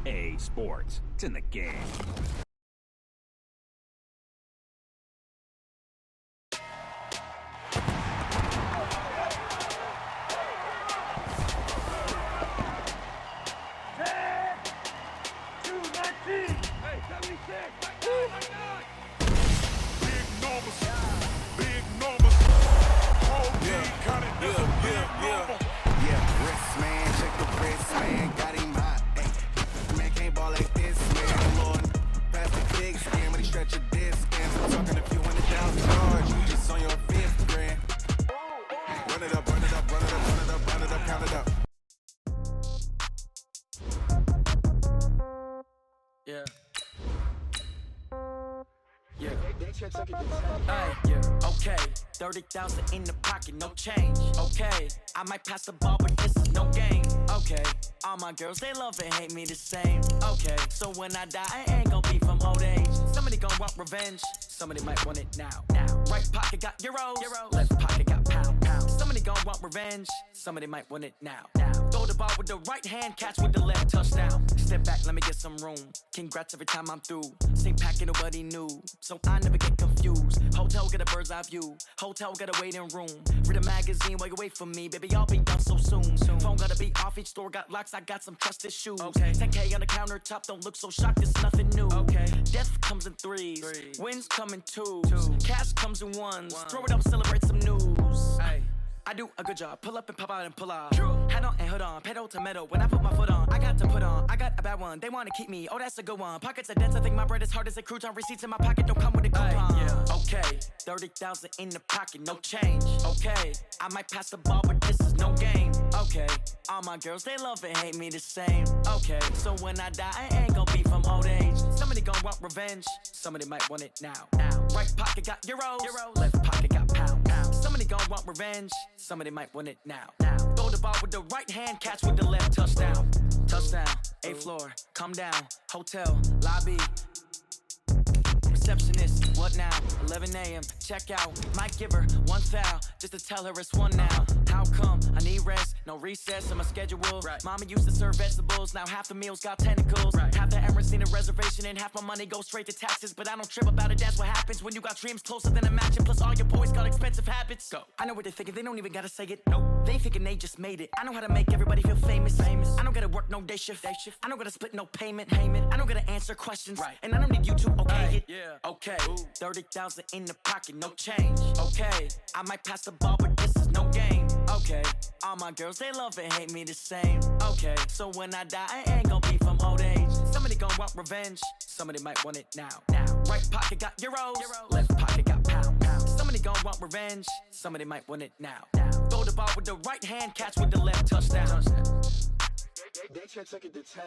A Sports. It's in the game. Okay, 30,000 in the pocket, no change. Okay, I might pass the ball, but this is no game. Okay, all my girls, they love and hate me the same. Okay, so when I die, I ain't gon' be from old age. Somebody gon' want revenge, somebody might want it now. Right pocket got euros, left pocket got pounds. Somebody gon' want revenge, somebody might want it now. Throw the ball with the right hand, catch with the left, touchdown. Step back, let me get some room. Congrats every time I'm through. Same packet, nobody knew, so I never get confused. Hotel get a bird's eye view, hotel get a waiting room. Read a magazine while you wait for me, baby, I'll be done so soon. Phone gotta be off, each store got locks, I got some trusted shoes. 10K on the countertop, don't look so shocked, it's nothing new. Death comes in threes, wins come in twos, cash comes in ones. Throw it up, celebrate some news. I do a good job, pull up and pop out and pull out. Head on and hood on, pedal to metal. When I put my foot on, I got to put on. I got a bad one, they wanna keep me, oh that's a good one. Pockets are dense, I think my bread is hard as a crouton. Receipts in my pocket don't come with a coupon. Okay, 30,000 in the pocket, no change. Okay, I might pass the ball, but this is no game. Okay, all my girls, they love and hate me the same. Okay, so when I die, I ain't gon' be from old age. Somebody gon' want revenge, somebody might want it now. Right pocket got euros, left pocket got pounds. Somebody gon' want revenge, somebody might want it now. Throw the ball with the right hand, catch with the left, touchdown. Touchdown, 8th floor, come down, hotel, lobby. Receptionist, what now? 11 a.m., check out. Might give her one foul, just to tell her it's one now. How come? I need rest, no recess in my schedule. Mama used to serve vegetables, now half the meals got tentacles. Half the Emirates need a reservation and half my money goes straight to taxes. But I don't trip about it, that's what happens when you got dreams closer than a mansion. Plus all your boys got expensive habits. Go. I know what they're thinking, they don't even gotta say it. Nope. They thinking they just made it. I know how to make everybody feel famous. I don't gotta work no day shift. I don't gotta split no payment. I don't gotta answer questions. And I don't need you to okay it. Okay, 30,000 in the pocket, no change. Okay, I might pass the ball, but this is no game. Okay, all my girls, they love and hate me the same. Okay, so when I die, I ain't gon' be from old age. Somebody gon' want revenge, somebody might want it now. Right pocket got euros, left pocket got pounds. Somebody gon' want revenge, somebody might want it now. Throw the ball with the right hand, catch with the left, touchdown. They check it to 10.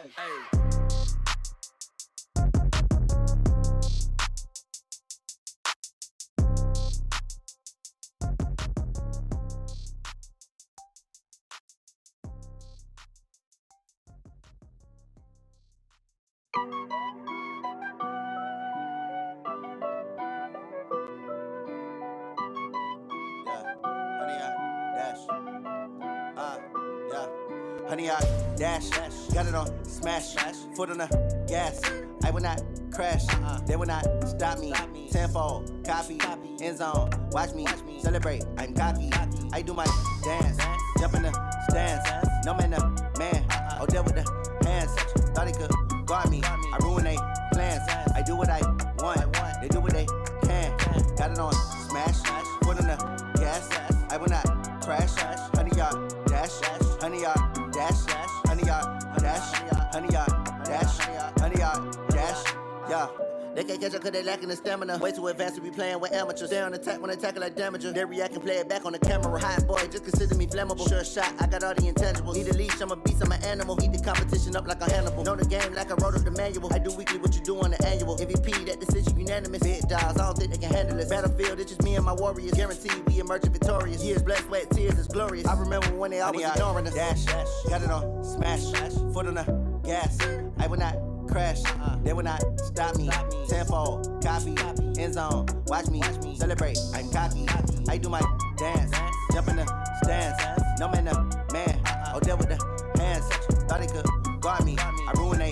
Honey, I dash, got it on smash, foot on the gas. I will not crash, they will not stop me. Tenfold, copy, end zone, watch me celebrate. I'm cocky, I do my dance, jump in the stands. No man, the man, oh there with the hands. Thought he could guard me, I ruin they plans. I do what I want, they do what they can. Got it on smash, foot on the gas. I will not crash, honey, y'all dash, honey, y'all dash, honey, y'all dash, honey, y'all dash, honey, y'all dash, yeah. They can't catch up cause they lacking the stamina. Way too advanced to be playing with amateurs. Stay on attack when they tackle like damager. They react and play it back on the camera. Hot boy, just consider me flammable. Sure shot, I got all the intangibles. Need a leash, I'm a beast, I'm an animal. Eat the competition up like a Hannibal. Know the game like I wrote up the manual. I do weekly what you do on the annual. MVP, that decision unanimous. Big dogs, I don't think they can handle it. Battlefield, it's just me and my warriors. Guaranteed we emerging victorious. Years, blood, sweat, tears, it's glorious. I remember when they always ignoring us. Dash, got it on smash, foot on the gas. I will not crash, they will not stop me. Tenfold, copy, end zone, watch me celebrate. I'm cocky, I do my dance, jump in the stands. No man, the man, oh there with the hands. Thought they could guard me, I ruin they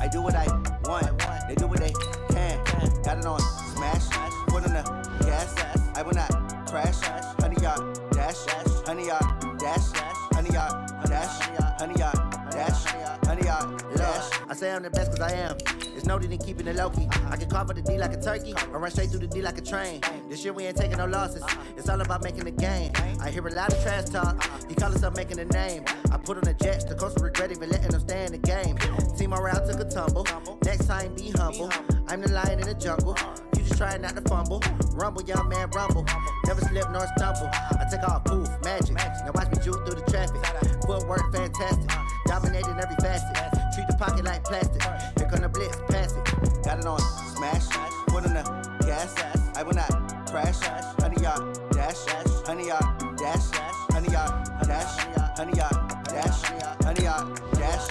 I do what I want. They do what they can. Got it on smash. Foot on the gas. I will not crash. 100-yard dash. 100-yard dash. 100-yard dash. 100-yard dash. 100-yard dash. I say I'm the best cause I am. It's no need in keeping it low-key. I can carve up the D like a turkey or run straight through the D like a train. This year we ain't taking no losses. It's all about making the game. I hear a lot of trash talk. He call himself making a name. I put on the Jets. The coach will regret even letting them stay in the game. Team morale took a tumble. Next time be humble. I'm the lion in the jungle. You just trying not to fumble. Rumble, young man, rumble. Never slip nor stumble. I take off, poof, magic. Now watch me juke through the traffic. Footwork fantastic. Dominating every facet. Treat the pocket like plastic. Here come the blitz, pass it. Got it on smash. Foot on the gas. I will not crash. 100-yard dash. 100-yard dash. 100-yard dash. 100-yard dash. 100-yard dash.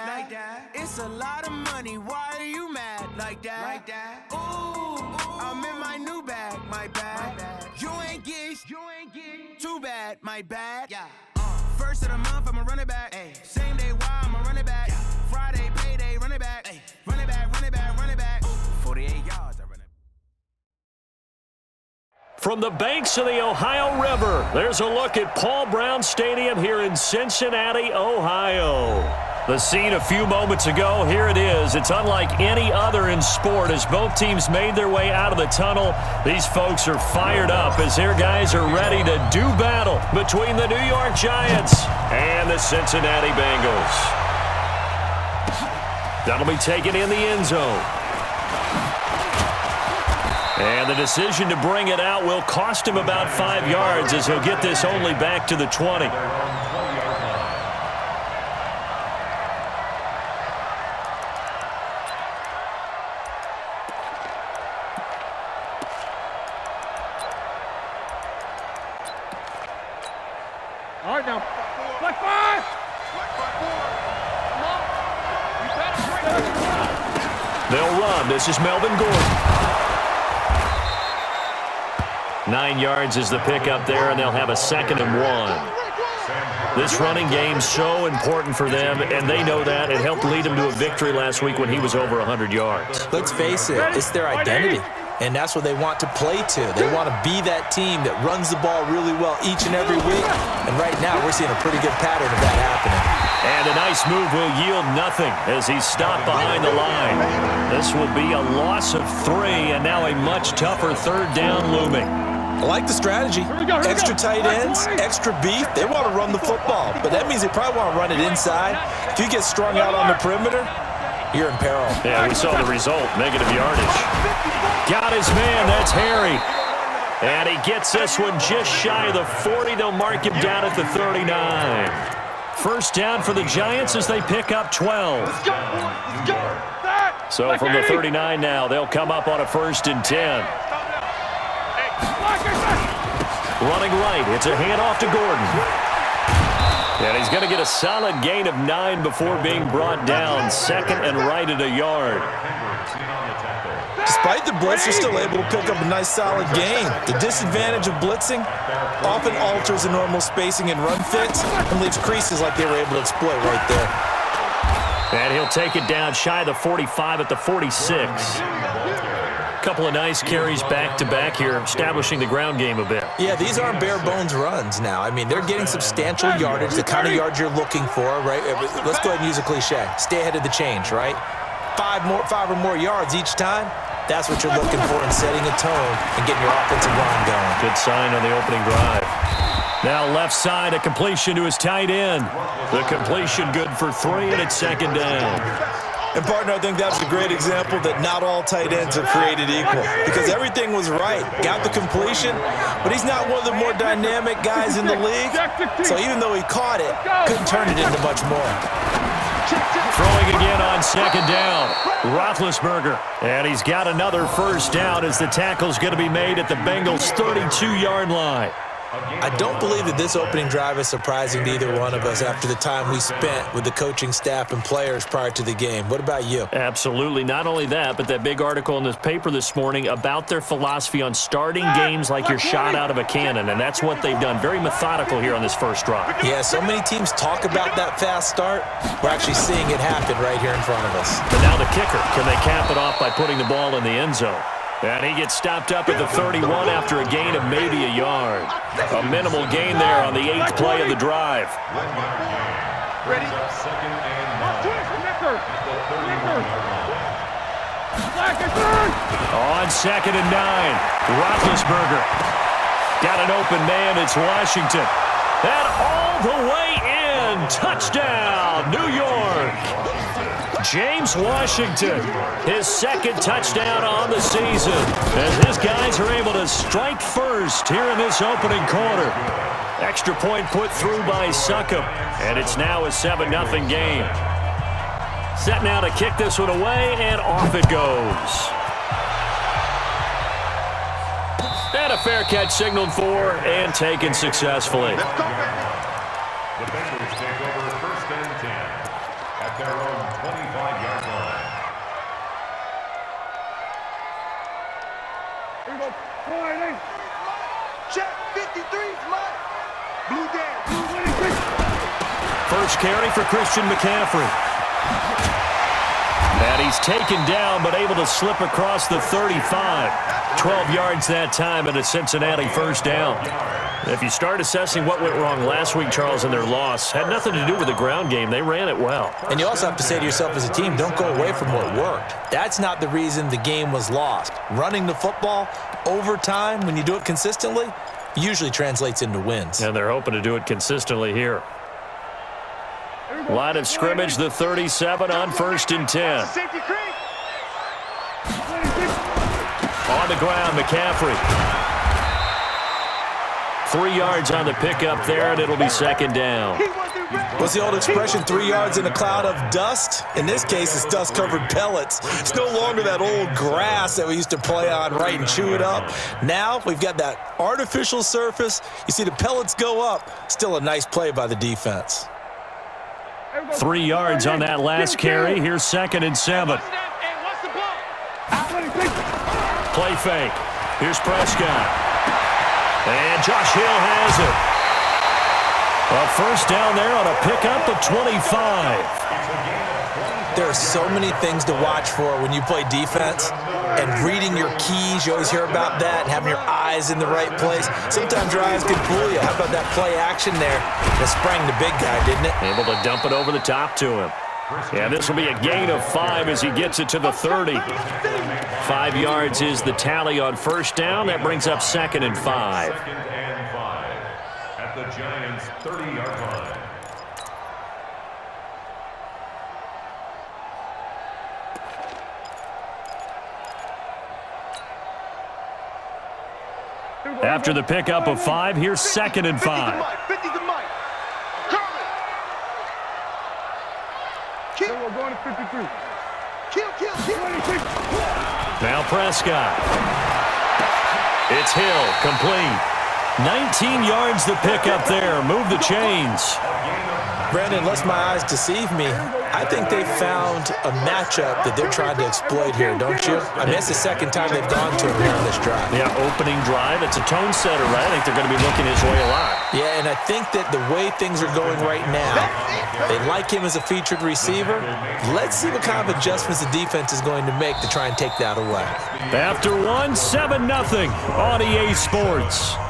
Like that. It's a lot of money. Why are you mad like that? Ooh, I'm in my new bag, my bad. You ain't get too bad, my bad. Yeah. First of the month, I'ma run it back. Ay. Same day, why I'ma run it back. Yeah. Friday, payday, run it back. Ay. Run it back, run it back, run it back. 48 yards, I run it. From the banks of the Ohio River, there's a look at Paul Brown Stadium here in Cincinnati, Ohio. The scene a few moments ago, here it is. It's unlike any other in sport as both teams made their way out of the tunnel. These folks are fired up as their guys are ready to do battle between the New York Giants and the Cincinnati Bengals. That'll be taken in the end zone. And the decision to bring it out will cost him about 5 yards as he'll get this only back to the 20. All right, now. Black five! They'll run. This is Melvin Gordon. 9 yards is the pickup there, and they'll have a 2nd and 1. This running game's so important for them, and they know that. It helped lead them to a victory last week when he was over 100 yards. Let's face it, it's their identity. And that's what they want to play to. They want to be that team that runs the ball really well each and every week. And right now, we're seeing a pretty good pattern of that happening. And a nice move will yield nothing as he's stopped behind the line. This will be a loss of 3, and now a much tougher 3rd down looming. I like the strategy. Extra tight ends, extra beef. They want to run the football, but that means they probably want to run it inside. If you get strung out on the perimeter, you're in peril. Yeah, we saw the result, negative yardage. Got his man, that's Harry. And he gets this one just shy of the 40. They'll mark him down at the 39. First down for the Giants as they pick up 12. So from the 39 now, they'll come up on a 1st and 10. Running right, it's a handoff to Gordon. And he's going to get a solid gain of 9 before being brought down. 2nd and right at a yard. Despite the blitz, they're still able to pick up a nice solid gain. The disadvantage of blitzing often alters the normal spacing and run fits and leaves creases like they were able to exploit right there. And he'll take it down shy of the 45 at the 46. Couple of nice carries back-to-back here, establishing the ground game a bit. Yeah, these aren't bare-bones runs now. I mean, they're getting substantial yardage, the kind of yards you're looking for, right? Let's go ahead and use a cliche. Stay ahead of the change, right? 5 or more yards each time. That's what you're looking for in setting a tone and getting your offensive line going. Good sign on the opening drive. Now left side, a completion to his tight end. The completion good for 3, and it's 2nd down. And, partner, I think that's a great example that not all tight ends are created equal because everything was right. Got the completion, but he's not one of the more dynamic guys in the league. So even though he caught it, couldn't turn it into much more. Throwing again on 2nd down. Roethlisberger. And he's got another first down as the tackle's going to be made at the Bengals' 32-yard line. I don't believe that this opening drive is surprising to either one of us after the time we spent with the coaching staff and players prior to the game. What about you? Absolutely. Not only that, but that big article in this paper this morning about their philosophy on starting games like you're shot out of a cannon, and that's what they've done. Very methodical here on this first drive. Yeah, so many teams talk about that fast start. We're actually seeing it happen right here in front of us. But now the kicker. Can they cap it off by putting the ball in the end zone? And he gets stopped up at the 31 after a gain of maybe a yard. A minimal gain there on the 8th play of the drive. Ready? On 2nd and 9, Roethlisberger. Got an open man, it's Washington. And all the way in, touchdown, New York. James Washington, his 2nd touchdown on the season, as his guys are able to strike first here in this opening quarter. Extra point put through by Succop, and it's now a 7-0 game. Set now to kick this one away, and off it goes. And a fair catch signaled for and taken successfully. The Bengals take over 1st and 10 at their own 25-yard line. Here we go. 40. Check 53's mine. Blue Dan. First carry for Christian McCaffrey. And he's taken down, but able to slip across the 35. 12 yards that time, and a Cincinnati first down. If you start assessing what went wrong last week, Charles, in their loss, had nothing to do with the ground game. They ran it well. And you also have to say to yourself as a team, don't go away from what worked. That's not the reason the game was lost. Running the football over time, when you do it consistently, usually translates into wins. And they're hoping to do it consistently here. Line of scrimmage, the 37 on 1st and 10. Safety creek. On the ground, McCaffrey. 3 yards on the pickup there, and it'll be 2nd down. What's the old expression, 3 yards in a cloud of dust? In this case, it's dust-covered pellets. It's no longer that old grass that we used to play on, right, and chew it up. Now we've got that artificial surface. You see the pellets go up. Still a nice play by the defense. 3 yards on that last carry. Here's 2nd and 7. Play fake. Here's Prescott. And Josh Hill has it. A first down there on a pickup at 25. There are so many things to watch for when you play defense, and reading your keys, you always hear about that, and having your eyes in the right place. Sometimes your eyes can fool you. How about that play action there that sprang the big guy, didn't it? Able to dump it over the top to him. Yeah, this will be a gain of 5 as he gets it to the 30. 5 yards is the tally on first down. That brings up 2nd and 5. 2nd and 5 at the Giants' 30-yard line. After the pickup of 5, here's 2nd and 5. 50's the mic. We're going to 53. Kill. Now Prescott. It's Hill, complete. 19 yards the pickup there. Move the chains. Brandon, unless my eyes deceive me, I think they found a matchup that they're trying to exploit here, don't you? I mean, it's the 2nd time they've gone to him here on this drive. Yeah, opening drive. It's a tone setter, right? I think they're going to be looking his way a lot. Yeah, and I think that the way things are going right now, they like him as a featured receiver. Let's see what kind of adjustments the defense is going to make to try and take that away. After 1, 7-0 on EA Sports.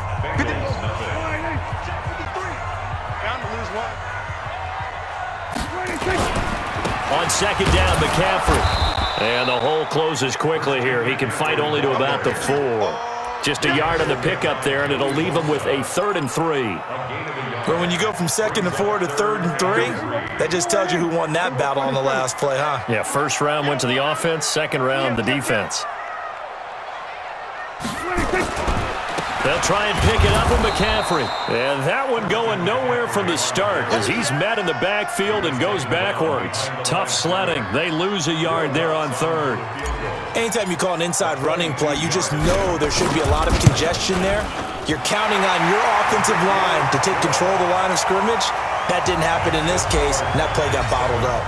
On 2nd down, McCaffrey. And the hole closes quickly here. He can fight only to about the 4. Just a yard on the pickup there, and it'll leave him with a 3rd and 3. But when you go from 2nd and 4 to 3rd and 3, that just tells you who won that battle on the last play, huh? Yeah, first round went to the offense, 2nd round the defense. They'll try and pick it up with McCaffrey. And that one going nowhere from the start as he's met in the backfield and goes backwards. Tough sledding. They lose a yard there on third. Anytime you call an inside running play, you just know there should be a lot of congestion there. You're counting on your offensive line to take control of the line of scrimmage. That didn't happen in this case, and that play got bottled up.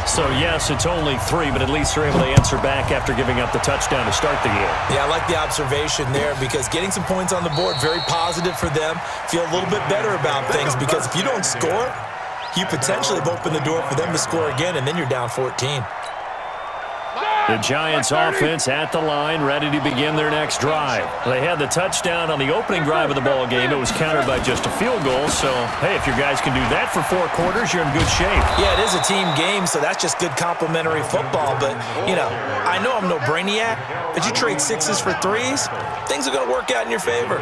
So, yes, it's only 3, but at least they're able to answer back after giving up the touchdown to start the game. Yeah, I like the observation there because getting some points on the board, very positive for them. Feel a little bit better about things because if you don't score, you potentially have opened the door for them to score again, and then you're down 14. The Giants offense at the line, ready to begin their next drive. They had the touchdown on the opening drive of the ball game. It was countered by just a field goal. So, hey, if your guys can do that for 4 quarters, you're in good shape. Yeah, it is a team game, so that's just good complimentary football. But, you know, I know I'm no brainiac, but you trade 6s for 3s, things are going to work out in your favor.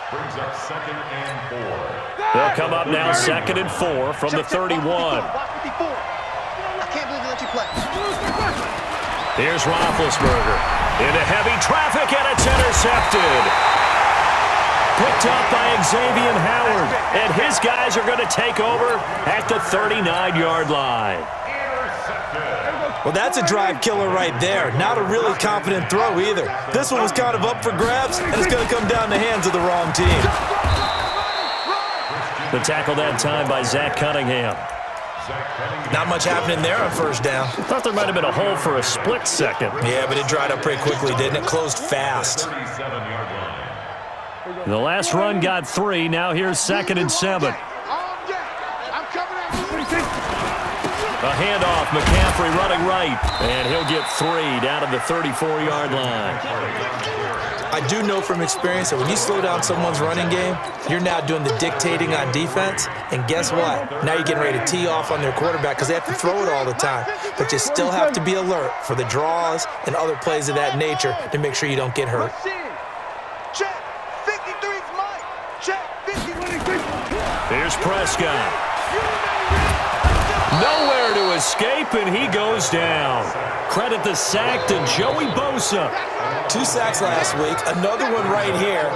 Brings up 2nd and 4. They'll come up now 2nd and 4 from the 31. Here's Roethlisberger into heavy traffic, and it's intercepted. Picked up by Xavier Howard, and his guys are going to take over at the 39-yard line. Well, that's a drive killer right there. Not a really confident throw either. This one was kind of up for grabs, and it's going to come down the hands of the wrong team. The tackle that time by Zach Cunningham. Not much happening there on first down. Thought there might have been a hole for a split second. Yeah, but it dried up pretty quickly, didn't it? Closed fast. The last run got 3. Now here's 2nd and 7. A handoff, McCaffrey running right, and he'll get 3 down to the 34-yard line. I do know from experience that when you slow down someone's running game, you're now doing the dictating on defense, and guess what? Now you're getting ready to tee off on their quarterback because they have to throw it all the time. But you still have to be alert for the draws and other plays of that nature to make sure you don't get hurt. Check. 53's Mike. Check. 50. Here's Prescott. Nowhere to escape, and he goes down. Credit the sack to Joey Bosa. 2 sacks last week, another one right here.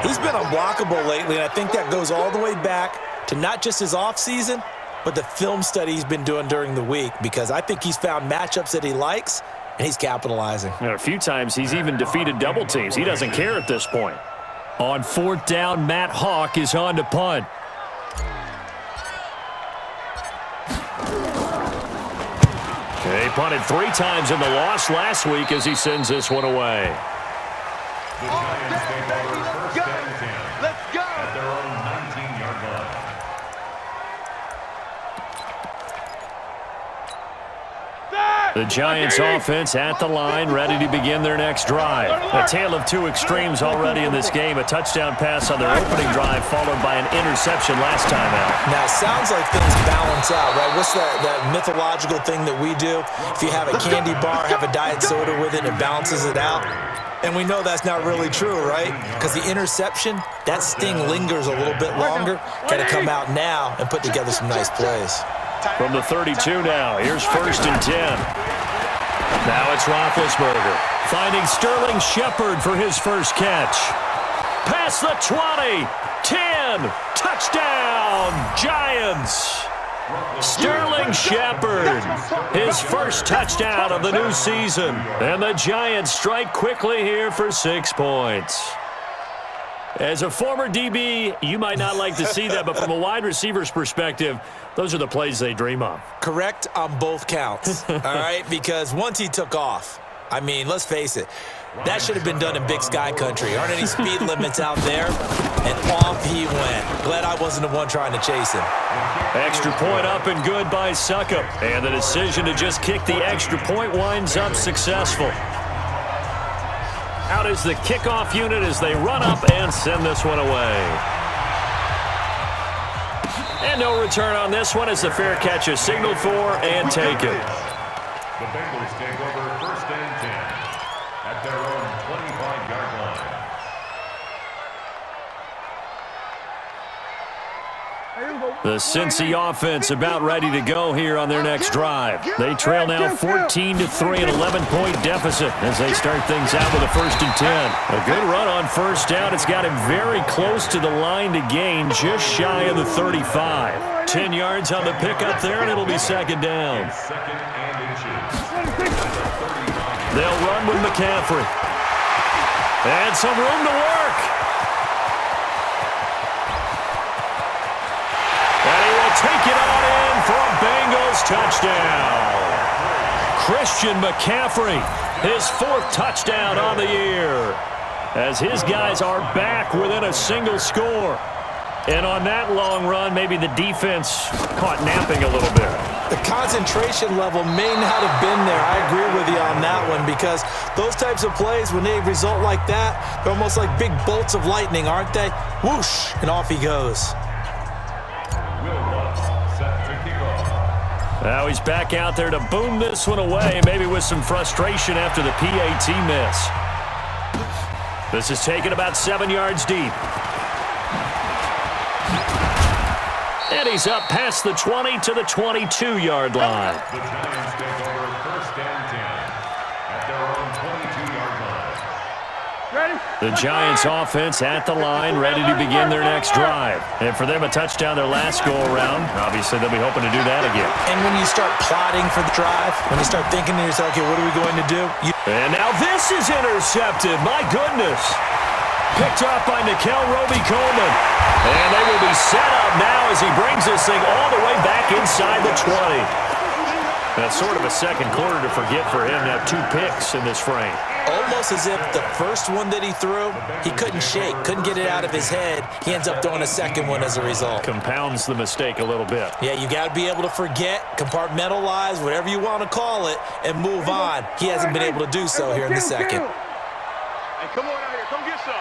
He's been unblockable lately, and I think that goes all the way back to not just his offseason, but the film study he's been doing during the week, because I think he's found matchups that he likes, and he's capitalizing. And a few times he's even defeated double teams. He doesn't care at this point. On 4th down, Matt Hawk is on to punt. He punted 3 times in the loss last week as he sends this one away. The Giants take over 1st and 10. Let's go. At their own 19-yard line. The Giants offense at the line, ready to begin their next drive. A tale of 2 extremes already in this game. A touchdown pass on their opening drive, followed by an interception last time out. Now, it sounds like things balance out, right? What's that mythological thing that we do? If you have a candy bar, have a diet soda with it, it balances it out. And we know that's not really true, right? Because the interception, that sting lingers a little bit longer. Got to come out now and put together some nice plays. From the 32 now, here's 1st and 10. Now it's Roethlisberger finding Sterling Shepard for his first catch. Past the 20, 10, touchdown, Giants. Sterling Shepard, his first touchdown of the new season. And the Giants strike quickly here for 6 points. As a former DB, you might not like to see that, but from a wide receiver's perspective, those are the plays they dream of. Correct on both counts, all right? Because once he took off, I mean, let's face it, that should have been done in Big Sky Country. Aren't any speed limits out there? And off he went. Glad I wasn't the one trying to chase him. Extra point up and good by Succop. And the decision to just kick the extra point winds up successful. Out is the kickoff unit as they run up and send this one away. And no return on this one as the fair catch is signaled for and taken. The Bengals take over 1st and 10 at their own 25-yard line. The Cincy offense about ready to go here on their next drive. They trail now 14-3, an 11-point deficit as they start things out with a 1st and 10. A good run on 1st down. It's got him very close to the line to gain, just shy of the 35. 10 yards on the pickup there, and it'll be 2nd down. They'll run with McCaffrey. And some room to work. And he will take it on in for a Bengals touchdown. Christian McCaffrey, his 4th touchdown on the year, as his guys are back within a single score. And on that long run, maybe the defense caught napping a little bit. The concentration level may not have been there. I agree with you on that one, because those types of plays, when they result like that, they're almost like big bolts of lightning, aren't they? Whoosh, and off he goes. Now he's back out there to boom this one away, maybe with some frustration after the PAT miss. This is taken about 7 yards deep. And he's up past the 20 to the 22-yard line. The Giants take over 1st and 10 at their own 22-yard line. The Giants offense at the line, ready to begin their next drive. And for them, a touchdown their last go-around. Obviously, they'll be hoping to do that again. And when you start plotting for the drive, when you start thinking to yourself, okay, what are we going to do? And now this is intercepted. My goodness. Picked up by Nickel Roby-Coleman. And they will be set up now as he brings this thing all the way back inside the 20. That's sort of a second quarter to forget for him to have 2 picks in this frame. Almost as if the first one that he threw, he couldn't shake, couldn't get it out of his head. He ends up throwing a second one as a result. Compounds the mistake a little bit. Yeah, you got to be able to forget, compartmentalize, whatever you want to call it, and move on. He hasn't been able to do so here in the second. Hey, come on out here. Come get some.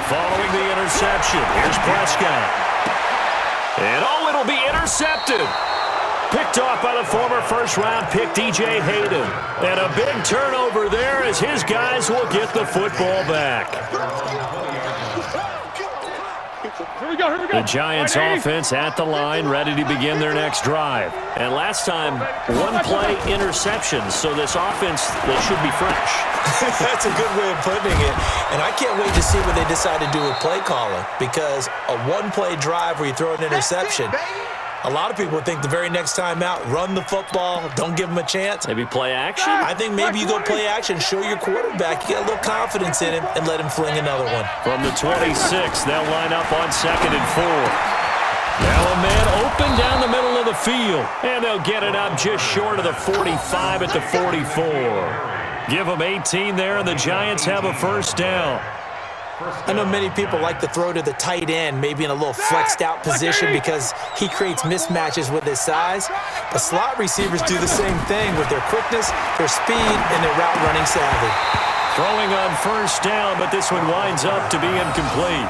Following the interception, here's Prescott. And it'll be intercepted. Picked off by the former first-round pick, DJ Hayden. And a big turnover there as his guys will get the football back. Here we go. The Giants offense at the line, ready to begin their next drive. And last time, 1-play interceptions, so this offense, they should be fresh. That's a good way of putting it. And I can't wait to see what they decide to do with play calling, because a 1-play drive where you throw an interception, a lot of people think the very next time out, run the football, don't give them a chance. Maybe play action? I think maybe you go play action, show your quarterback, you get a little confidence in him, and let him fling another one. From the 26, they'll line up on 2nd and 4. Now a man open down the middle of the field, and they'll get it up just short of the 45 at the 44. Give them 18 there, and the Giants have a 1st down. I know many people like to throw to the tight end, maybe in a little flexed out position because he creates mismatches with his size. But slot receivers do the same thing with their quickness, their speed, and their route running savvy. Throwing on 1st down, but this one winds up to be incomplete.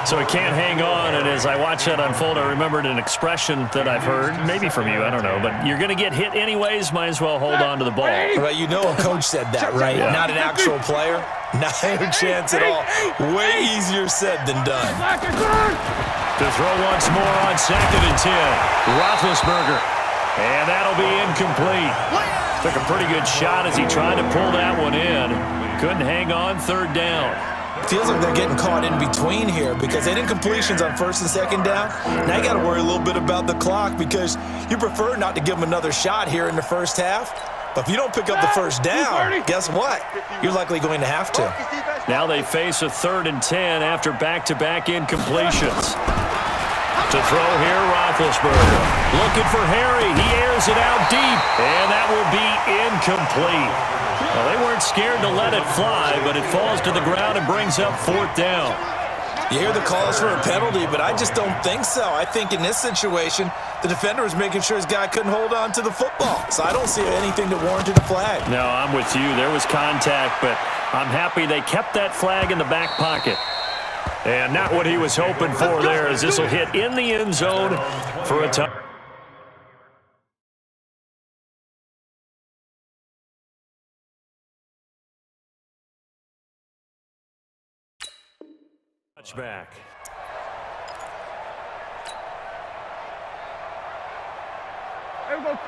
So he can't hang on, and as I watch that unfold, I remembered an expression that I've heard, maybe from you, I don't know, but you're going to get hit anyways, might as well hold on to the ball. Right, you know a coach said that, right? Yeah. Not an actual player. Not a chance at all. Way easier said than done. To throw once more on 2nd and 10. Roethlisberger. And that'll be incomplete. Took a pretty good shot as he tried to pull that one in. Couldn't hang on 3rd down. Feels like they're getting caught in between here because they did completions on 1st and 2nd down. Now you got to worry a little bit about the clock because you prefer not to give them another shot here in the first half. But if you don't pick up the 1st down, guess what? You're likely going to have to. Now they face a 3rd and 10 after back-to-back incompletions. To throw here, Roethlisberger. Looking for Harry. He airs it out deep. And that will be incomplete. Well, they weren't scared to let it fly, but it falls to the ground and brings up 4th down. You hear the calls for a penalty, but I just don't think so. I think in this situation, the defender was making sure his guy couldn't hold on to the football. So I don't see anything that warranted a flag. No, I'm with you. There was contact, but I'm happy they kept that flag in the back pocket. And not what he was hoping for there, as this will hit in the end zone for a touchdown. Touchback.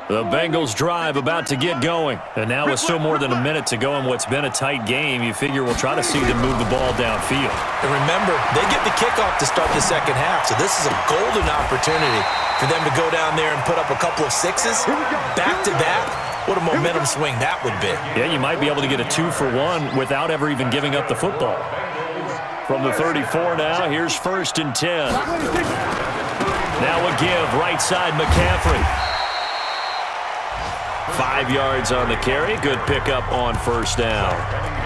The Bengals drive about to get going. And now with still more than a minute to go in what's been a tight game, you figure we'll try to see them move the ball downfield. And remember, they get the kickoff to start the second half, so this is a golden opportunity for them to go down there and put up a couple of sixes back-to-back. What a momentum swing that would be. Yeah, you might be able to get a 2-for-1 without ever even giving up the football. From the 34 now, here's 1st and 10. Now a give, right side McCaffrey. 5 yards on the carry. Good pickup on 1st down.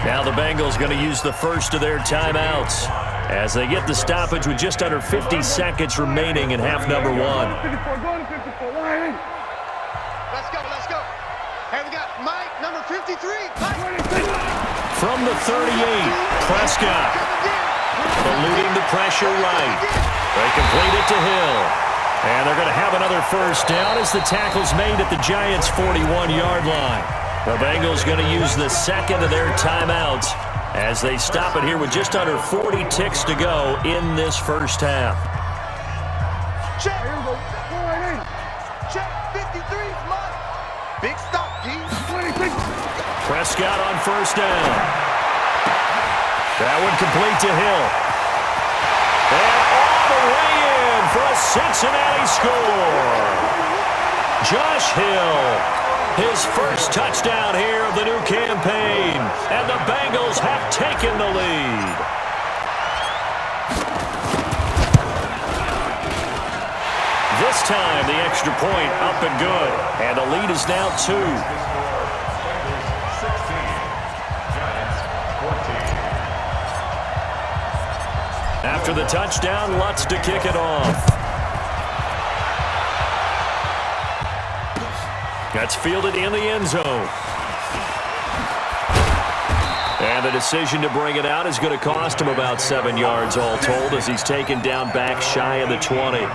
Now the Bengals going to use the first of their timeouts as they get the stoppage with just under 50 seconds remaining in half number 1. Let's go. Hey, we got Mike, number 53. From the 38, Prescott. Eluding the pressure right. They complete it to Hill. And they're going to have another 1st down as the tackle's made at the Giants' 41-yard line. The Bengals going to use the second of their timeouts as they stop it here with just under 40 ticks to go in this first half. Check. Check. 53's mine. Big stop, G. Prescott on 1st down. That one complete to Hill. And all the way in for a Cincinnati score. Josh Hill, his first touchdown here of the new campaign. And the Bengals have taken the lead. This time, the extra point up and good. And the lead is now 2. After the touchdown, Lutz to kick it off. That's fielded in the end zone. And the decision to bring it out is going to cost him about 7 yards all told as he's taken down back shy of the 20.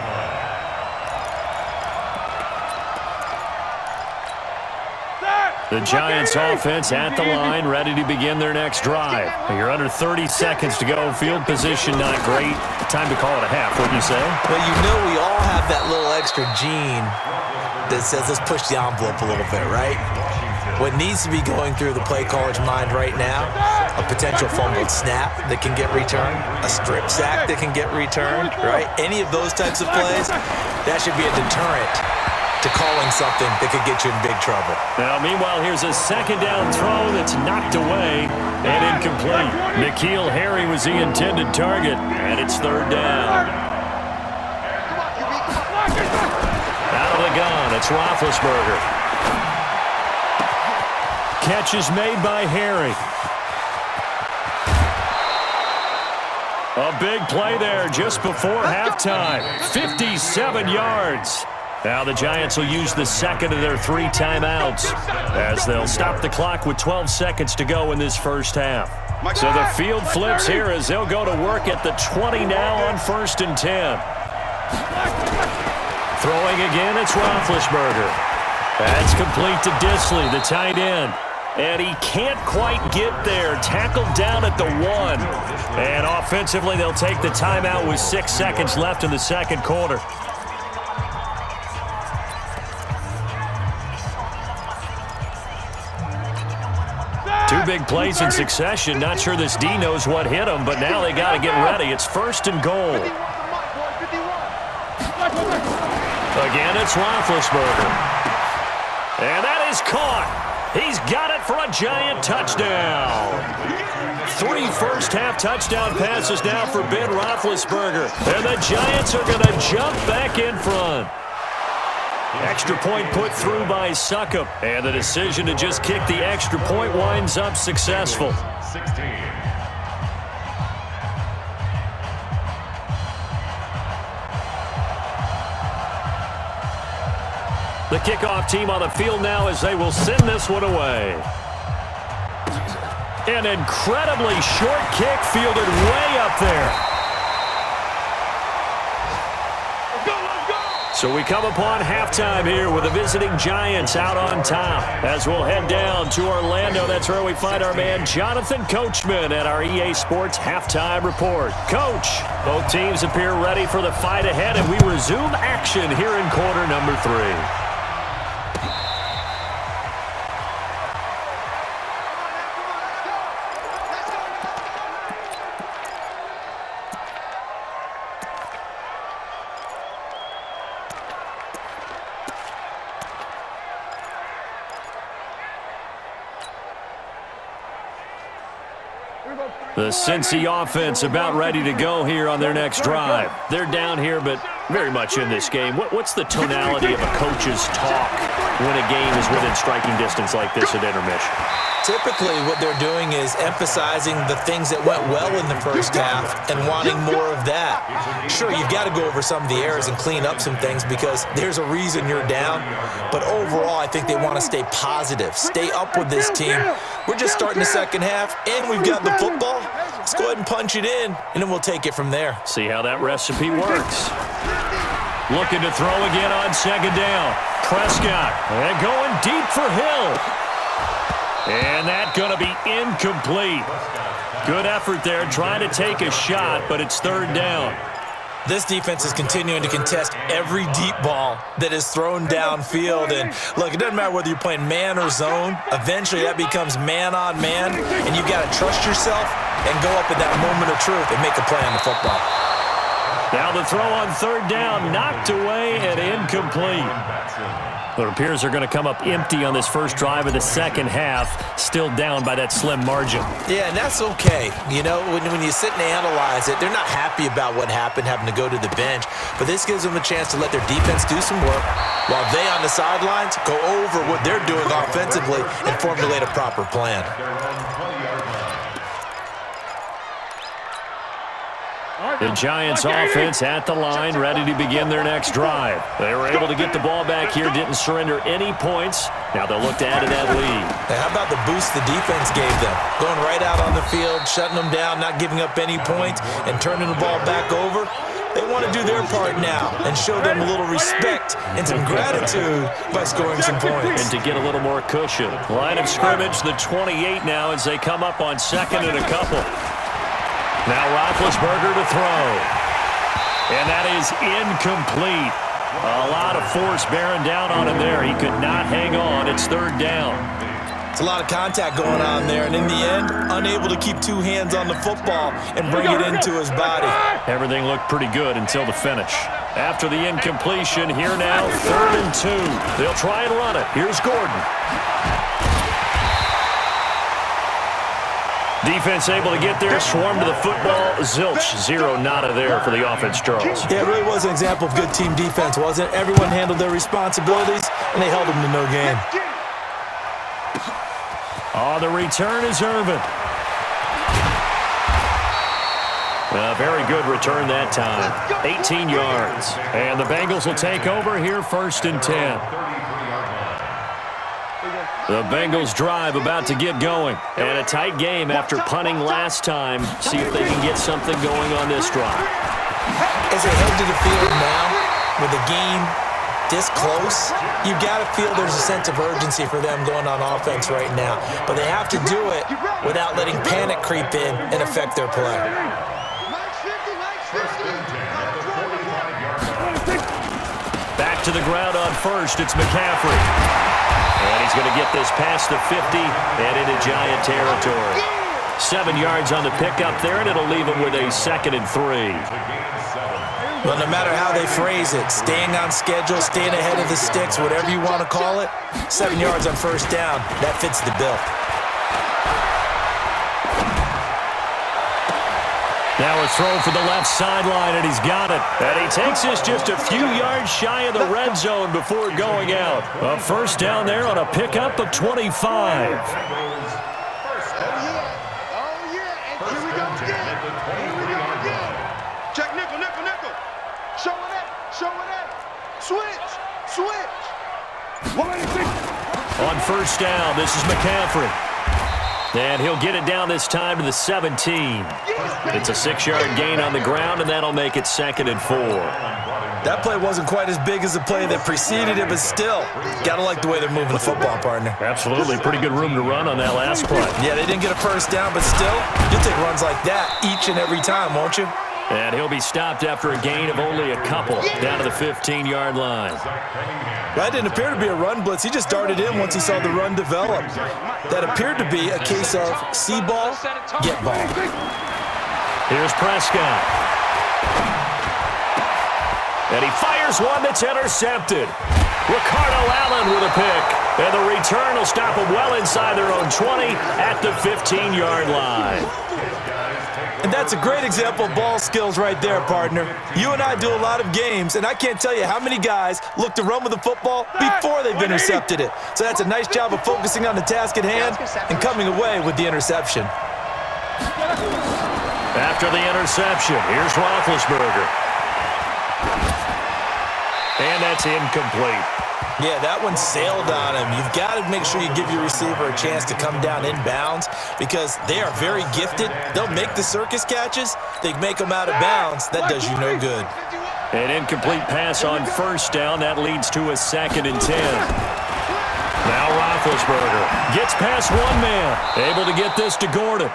The Giants offense at the line, ready to begin their next drive. You're under 30 seconds to go. Field position not great. Time to call it a half, wouldn't you say? Well, you know we all have that little extra gene that says let's push the envelope a little bit, right? What needs to be going through the play caller's mind right now, a potential fumbled snap that can get returned, a strip sack that can get returned, right? Any of those types of plays, that should be a deterrent to calling something that could get you in big trouble. Now, meanwhile, here's a 2nd down throw that's knocked away and incomplete. N'Keal Harry was the intended target, and it's 3rd down. Out of the gun, it's Roethlisberger. Catch is made by Harry. A big play there just before halftime. 57 yards. Now the Giants will use the second of their 3 timeouts as they'll stop the clock with 12 seconds to go in this first half. So the field flips here as they'll go to work at the 20 now on 1st and 10. Throwing again, it's Roethlisberger. That's complete to Disley, the tight end. And he can't quite get there. Tackled down at the 1. And offensively, they'll take the timeout with 6 seconds left in the second quarter. Two big plays in succession. Not sure this D knows what hit him, but now they got to get ready. It's 1st and goal. Again, it's Roethlisberger. And that is caught. He's got it for a Giant touchdown. 3 first-half touchdown passes now for Ben Roethlisberger. And the Giants are going to jump back in front. Extra point put through by Succop. And the decision to just kick the extra point winds up successful. 16. The kickoff team on the field now as they will send this one away. An incredibly short kick fielded way up there. So we come upon halftime here with the visiting Giants out on top. As we'll head down to Orlando, that's where we find our man Jonathan Coachman at our EA Sports Halftime Report. Coach, both teams appear ready for the fight ahead, and we resume action here in quarter number 3. The Cincy offense about ready to go here on their next drive. They're down here, but very much in this game. What's the tonality of a coach's talk when a game is within striking distance like this at intermission? Typically, what they're doing is emphasizing the things that went well in the first half and wanting more of that. Sure, you've got to go over some of the errors and clean up some things because there's a reason you're down. But overall, I think they want to stay positive, stay up with this team. We're just starting the second half, and we've got the football. Let's go ahead and punch it in, and then we'll take it from there. See how that recipe works. Looking to throw again on second down. Prescott, and going deep for Hill. And that's going to be incomplete. Good effort there, trying to take a shot, but it's third down. This defense is continuing to contest every deep ball that is thrown downfield. And, look, it doesn't matter whether you're playing man or zone. Eventually, that becomes man on man, and you've got to trust yourself and go up at that moment of truth and make a play on the football. Now the throw on third down, knocked away and incomplete. It appears they're going to come up empty on this first drive of the second half, still down by that slim margin. Yeah, and that's okay. You know, when you sit and analyze it, they're not happy about what happened, having to go to the bench. But this gives them a chance to let their defense do some work while they on the sidelines go over what they're doing offensively and formulate a proper plan. The Giants offense at the line, ready to begin their next drive. They were able to get the ball back here, didn't surrender any points. Now they'll look to add to that lead. Now, how about the boost the defense gave them? Going right out on the field, shutting them down, not giving up any points, and turning the ball back over. They want to do their part now and show them a little respect and some gratitude by scoring some points. And to get a little more cushion. Line of scrimmage, the 28 now as they come up on second and a couple. Now Roethlisberger to throw. And that is incomplete. A lot of force bearing down on him there. He could not hang on. It's third down. It's a lot of contact going on there, and in the end, unable to keep two hands on the football and bring it into his body. Everything looked pretty good until the finish. After the incompletion, here now, 3rd and 2. They'll try and run it. Here's Gordon. Defense able to get there, swarm to the football. Zilch, 0 nada there for the offense, Charles. Yeah, it really was an example of good team defense, wasn't it? Everyone handled their responsibilities, and they held them to no gain. On the return is Irvin. A very good return that time. 18 yards. And the Bengals will take over here, 1st and 10. The Bengals drive about to get going. And a tight game after punting last time. See if they can get something going on this drive. As they head to the field now, with the game this close, you've got to feel there's a sense of urgency for them going on offense right now. But they have to do it without letting panic creep in and affect their play. Back to the ground on first, it's McCaffrey. And he's going to get this past the 50 and into Giant territory. 7 yards on the pickup there, and it'll leave him with a 2nd and 3. Well, no matter how they phrase it, staying on schedule, staying ahead of the sticks, whatever you want to call it, 7 yards on first down, that fits the bill. Now a throw for the left sideline, and he's got it. And he takes this just a few yards shy of the red zone before going out. A first down there on a pickup of 25. Check nickel. Show it. Switch. On first down, this is McCaffrey. And he'll get it down this time to the 17. It's a 6-yard gain on the ground, and that'll make it 2nd and 4. That play wasn't quite as big as the play that preceded it, but still, got to like the way they're moving the football, partner. Absolutely. Pretty good room to run on that last play. Yeah, they didn't get a first down, but still, you'll take runs like that each and every time, won't you? And he'll be stopped after a gain of only a couple down to the 15-yard line. That didn't appear to be a run blitz. He just darted in once he saw the run develop. That appeared to be a case of see ball, get ball. Here's Prescott. And he fires one that's intercepted. Ricardo Allen with a pick. And the return will stop them well inside their own 20 at the 15-yard line. And that's a great example of ball skills right there, partner. You and I do a lot of games, and I can't tell you how many guys look to run with the football before they've intercepted it. So that's a nice job of focusing on the task at hand and coming away with the interception. After the interception, here's Roethlisberger. And that's incomplete. Yeah, that one sailed on him. You've got to make sure you give your receiver a chance to come down inbounds because they are very gifted. They'll make the circus catches. They make them out of bounds. That does you no good. An incomplete pass on first down. That leads to a 2nd and 10. Now Roethlisberger gets past one man. Able to get this to Gordon.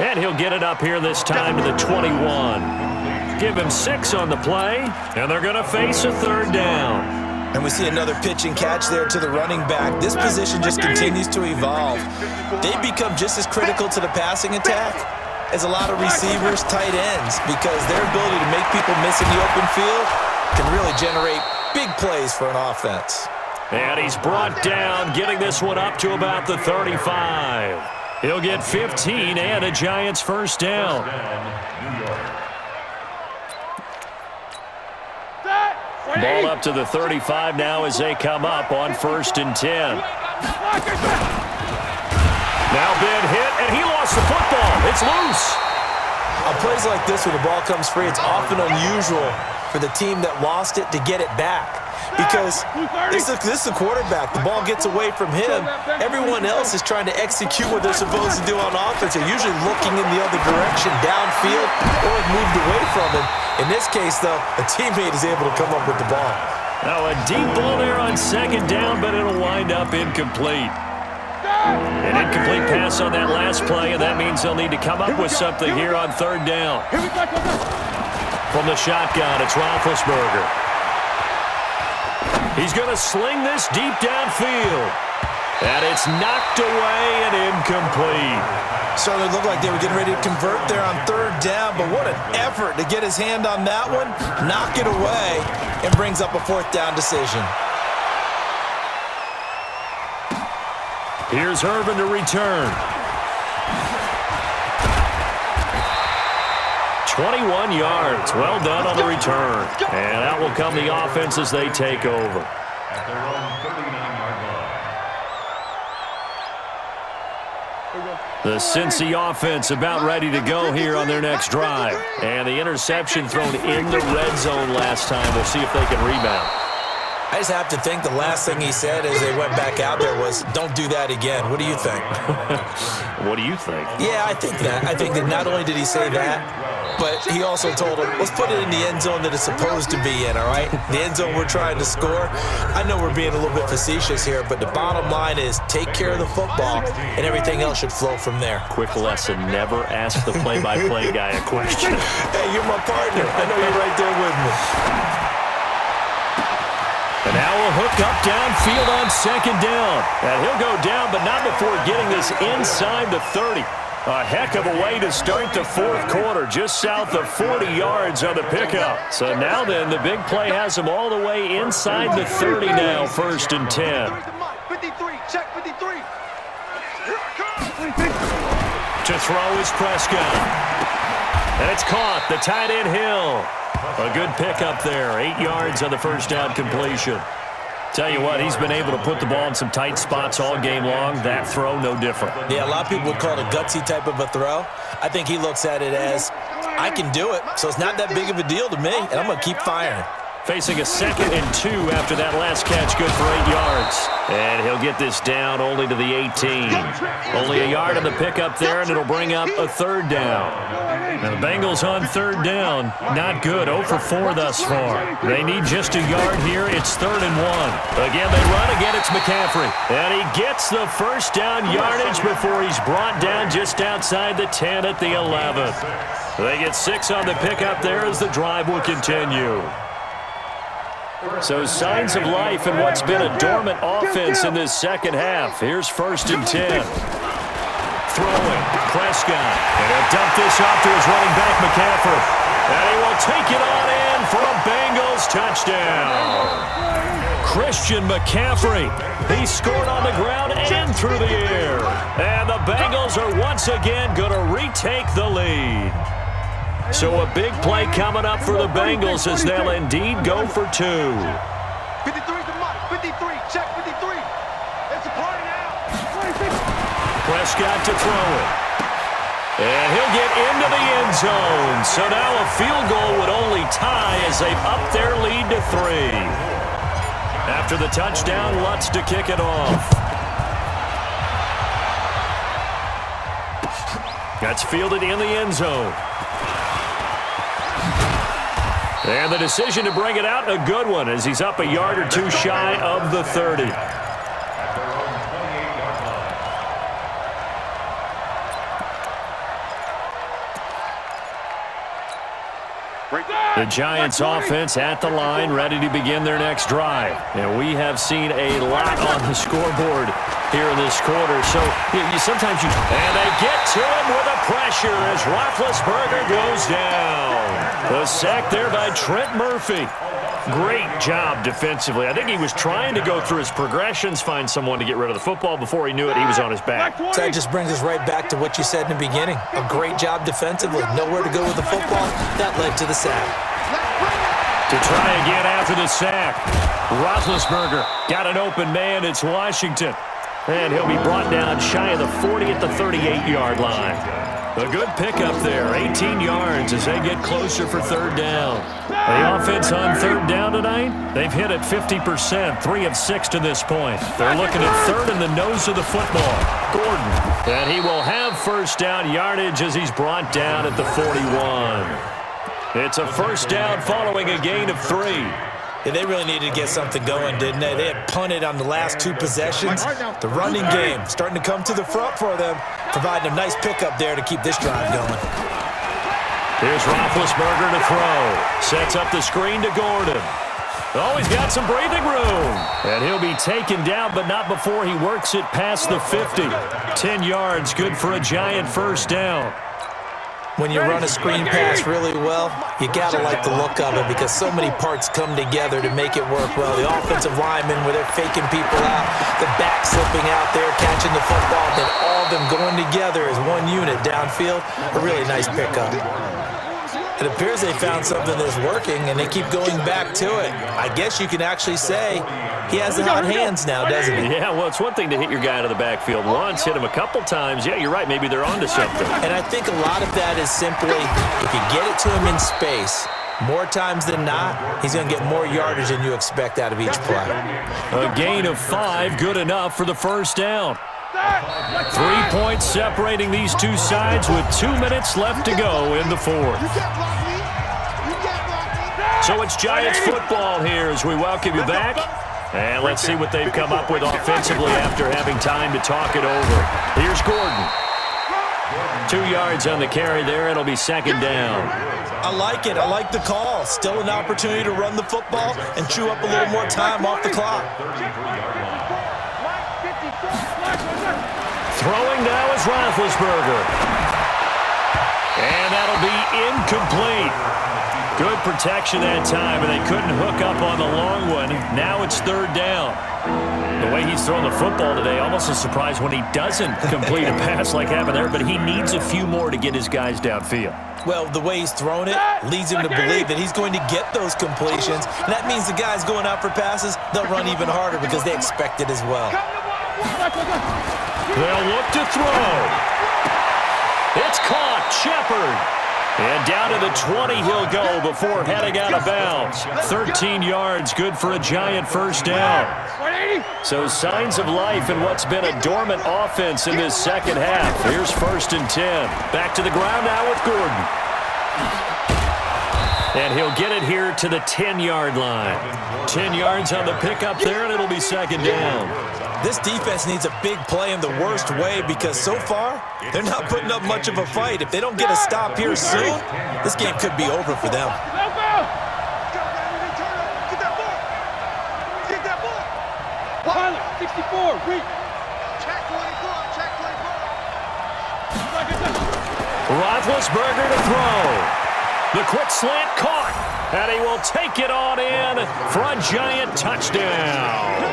And he'll get it up here this time to the 21. Give him 6 on the play, and they're going to face a 3rd down. And we see another pitch and catch there to the running back. This position just continues to evolve. They become just as critical to the passing attack as a lot of receivers, tight ends, because their ability to make people miss in the open field can really generate big plays for an offense. And he's brought down, getting this one up to about the 35. He'll get 15 and a Giants first down. Ball up to the 35 now as they come up on 1st and 10. Now Ben hit, and he lost the football. It's loose. On plays like this where the ball comes free, it's often unusual for the team that lost it to get it back. Because this is the quarterback. The ball gets away from him. Everyone else is trying to execute what they're supposed to do on offense. They're usually looking in the other direction, downfield, or have moved away from him. In this case, though, a teammate is able to come up with the ball. Now a deep ball there on 2nd down, but it'll wind up incomplete. An incomplete pass on that last play, and that means they'll need to come up with something here on 3rd down. From the shotgun, it's Roethlisberger. He's going to sling this deep downfield. And it's knocked away and incomplete. Certainly looked like they were getting ready to convert there on 3rd down, but what an effort to get his hand on that one, knock it away, and brings up a 4th down decision. Here's Irvin to return. 21 yards. Well done on the return. And out will come the offense as they take over. At their own 39-yard line. The Cincy offense about ready to go here on their next drive. And the interception thrown in the red zone last time. We'll see if they can rebound. I just have to think the last thing he said as they went back out there was, don't do that again. What do you think? What do you think? Yeah, I think that. I think that not only did he say that, but he also told him, let's put it in the end zone that it's supposed to be in, all right? The end zone we're trying to score. I know we're being a little bit facetious here, but the bottom line is take care of the football, and everything else should flow from there. Quick lesson, never ask the play-by-play guy a question. Hey, you're my partner. I know you're right there with me. And now we'll hook up downfield on 2nd down. And he'll go down, but not before getting this inside the 30. A heck of a way to start the 4th quarter, just south of 40 yards on the pickup. So now then, the big play has him all the way inside the 30 now, 1st and 10. 53, check 53. To throw is Prescott. And it's caught, the tight end Hill. A good pickup there, 8 yards on the 1st down completion. Tell you what, he's been able to put the ball in some tight spots all game long. That throw, no different. Yeah, a lot of people would call it a gutsy type of a throw. I think he looks at it as, I can do it, so it's not that big of a deal to me, and I'm going to keep firing. Facing a 2nd and 2 after that last catch, good for 8 yards. And he'll get this down only to the 18. Only a yard on the pickup there, and it'll bring up a 3rd down. Now the Bengals on 3rd down, not good, 0 for 4 thus far. They need just a yard here, it's 3rd and 1. Again, they run, again it's McCaffrey. And he gets the 1st down yardage before he's brought down just outside the 10 at the 11. They get 6 on the pickup there as the drive will continue. So signs of life in what's been a dormant offense in this second half. Here's 1st and 10. Throwing, Prescott. And he'll dump this off to his running back, McCaffrey. And he will take it on in for a Bengals touchdown. Christian McCaffrey. He scored on the ground and through the air. And the Bengals are once again going to retake the lead. So a big play coming up for the Bengals as they'll indeed go for 2. 53's the mark. 53. Check 53. It's a play now. Prescott to throw it. And he'll get into the end zone. So now a field goal would only tie as they've upped their lead to 3. After the touchdown, Lutz to kick it off. That's fielded in the end zone. And the decision to bring it out, a good one, as he's up a yard or two shy of the 30. The Giants offense at the line, ready to begin their next drive. And we have seen a lot on the scoreboard here in this quarter. So sometimes you... And they get to him with a pressure as Roethlisberger goes down. The sack there by Trent Murphy. Great job defensively. I think he was trying to go through his progressions, find someone to get rid of the football. Before he knew it, he was on his back. So that just brings us right back to what you said in the beginning. A great job defensively. Nowhere to go with the football. That led to the sack. To try again after the sack. Roethlisberger got an open man. It's Washington. And he'll be brought down shy of the 40 at the 38-yard line. A good pickup there, 18 yards as they get closer for third down. The offense on third down tonight, they've hit it 50%, 3 of 6 to this point. They're looking at third in the nose of the football. Gordon, and he will have first down yardage as he's brought down at the 41. It's a first down following a gain of 3. Yeah, they really needed to get something going, didn't they? They had punted on the last 2 possessions. The running game starting to come to the front for them, providing a nice pickup there to keep this drive going. Here's Roethlisberger to throw. Sets up the screen to Gordon. Oh, he's got some breathing room. And he'll be taken down, but not before he works it past the 50. 10 yards, good for a Giant first down. When you run a screen pass really well, you got to like the look of it because so many parts come together to make it work well. The offensive linemen, where they're faking people out, the back slipping out there, catching the football, then all of them going together as one unit downfield. A really nice pickup. It appears they found something that's working, and they keep going back to it. I guess you can actually say he has the hot hands now, doesn't he? Yeah, well, it's one thing to hit your guy out of the backfield once, hit him a couple times. Yeah, you're right. Maybe they're onto something. And I think a lot of that is simply if you get it to him in space, more times than not, he's going to get more yardage than you expect out of each play. A gain of 5, good enough for the first down. 3 points separating these two sides with 2 minutes left to go in the fourth. So it's Giants football here as we welcome you back. And let's see what they've come up with offensively after having time to talk it over. Here's Gordon. 2 yards on the carry there. It'll be second down. I like it. I like the call. Still an opportunity to run the football and chew up a little more time off the clock. Throwing now is Roethlisberger. And that'll be incomplete. Good protection that time, and they couldn't hook up on the long one. Now it's third down. The way he's throwing the football today, almost a surprise when he doesn't complete a pass like happened there, but he needs a few more to get his guys downfield. Well, the way he's thrown it leads him to believe that he's going to get those completions. And that means the guys going out for passes, they'll run even harder because they expect it as well. They'll look to throw. It's caught. Shepard. And down to the 20 he'll go before heading out of bounds. 13 yards, good for a Giant first down. So signs of life in what's been a dormant offense in this second half. Here's first and 10. Back to the ground now with Gordon. And he'll get it here to the 10-yard line. 10 yards on the pickup there, and it'll be second down. This defense needs a big play in the worst way because so far, they're not putting up much of a fight. If they don't get a stop here soon, this game could be over for them. Get that ball. Pilot, 64, reach. Check 24, check 24. Roethlisberger to throw. The quick slant caught, and he will take it on in for a giant touchdown.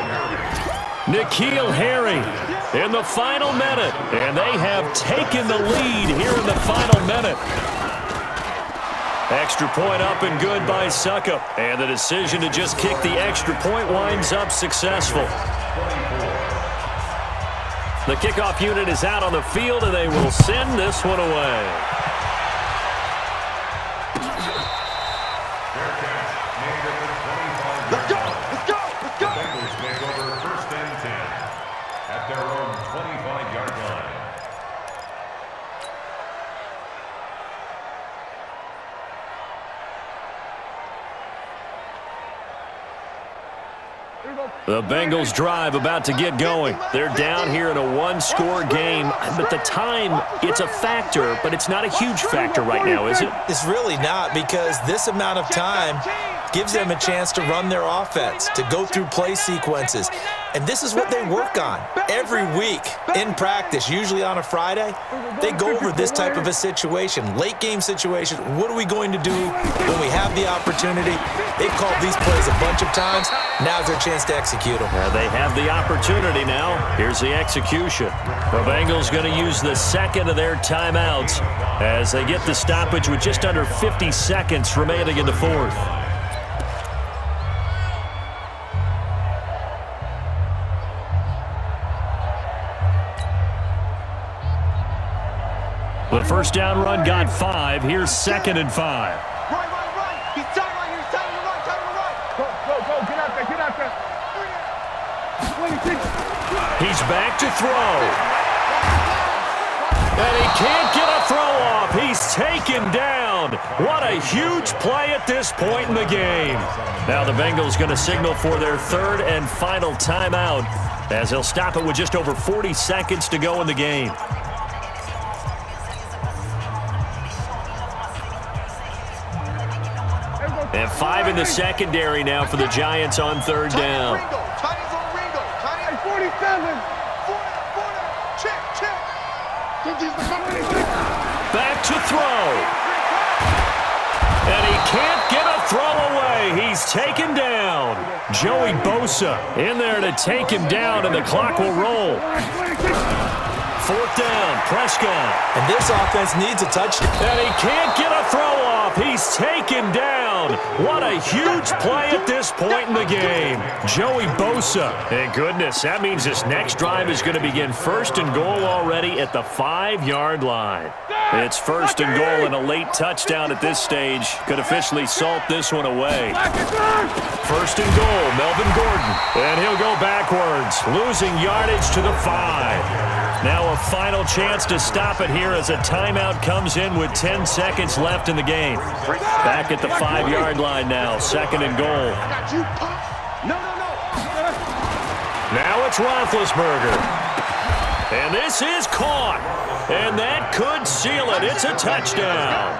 N'Keal Harry in the final minute, and they have taken the lead here in the final minute. Extra point up and good by Suckup, and the decision to just kick the extra point winds up successful. The kickoff unit is out on the field, and they will send this one away. Let's go! Let's go! Let's go! The Bengals take over 1st and 10 at their own 25-yard line. The Bengals drive about to get going. They're down here in a one-score game, but the time, it's a factor, but it's not a huge factor right now, is it? It's really not, because this amount of time gives them a chance to run their offense, to go through play sequences. And this is what they work on every week in practice, usually on a Friday. They go over this type of a situation, late game situation. What are we going to do when we have the opportunity? They've called these plays a bunch of times. Now's their chance to execute them. They have the opportunity now. Here's the execution. The Bengals going to use the second of their timeouts as they get the stoppage with just under 50 seconds remaining in the fourth. The first down run got 5. Here's 2nd and 5. Right. He's tight right here. He's tight to the right. Tight to the right. Go. Get out there. Get out there. 26. He's back to throw. And he can't get a throw off. He's taken down. What a huge play at this point in the game. Now the Bengals going to signal for their 3rd and final timeout as they'll stop it with just over 40 seconds to go in the game. And 5 in the secondary now for the Giants on 3rd down. Tiny's on Ringo. Tiny at 47. 40. Check. Back to throw. And he can't get a throw away. He's taken down. Joey Bosa in there to take him down, and the clock will roll. 4th down, Prescott. And this offense needs a touchdown. And he can't get a throw off. He's taken down. What a huge play at this point in the game. Joey Bosa. And goodness, that means this next drive is going to begin 1st and goal already at the 5-yard line. It's 1st and goal, and a late touchdown at this stage could officially salt this one away. 1st and goal, Melvin Gordon. And he'll go backwards, losing yardage to the 5. Now a final chance to stop it here as a timeout comes in with 10 seconds left in the game. Back at the 5-yard line now, 2nd and goal. No. Now it's Roethlisberger. And this is caught. And that could seal it. It's a touchdown.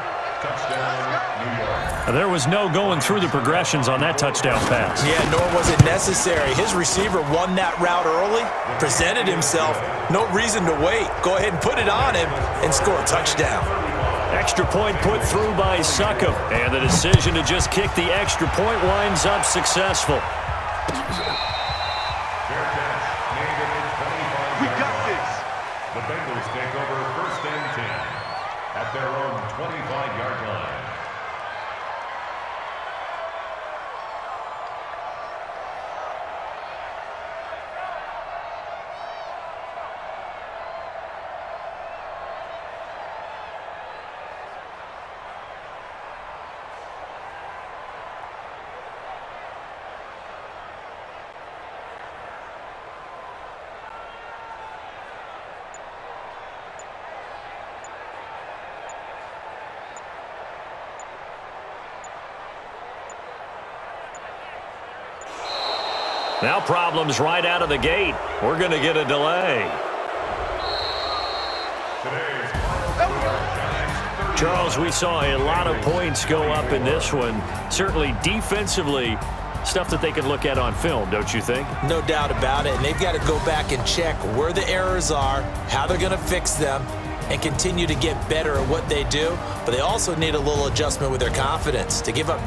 There was no going through the progressions on that touchdown pass. Yeah, nor was it necessary. His receiver won that route early, presented himself. No reason to wait. Go ahead and put it on him and score a touchdown. Extra point put through by Suckup. And the decision to just kick the extra point winds up successful. We got this. The Bengals take over 1st and 10 at their own 25-yard line. Now problems right out of the gate. We're going to get a delay. Charles, we saw a lot of points go up in this one. Certainly defensively, stuff that they can look at on film, don't you think? No doubt about it. And they've got to go back and check where the errors are, how they're going to fix them. and continue to get better at what they do, but they also need a little adjustment with their confidence to give up that.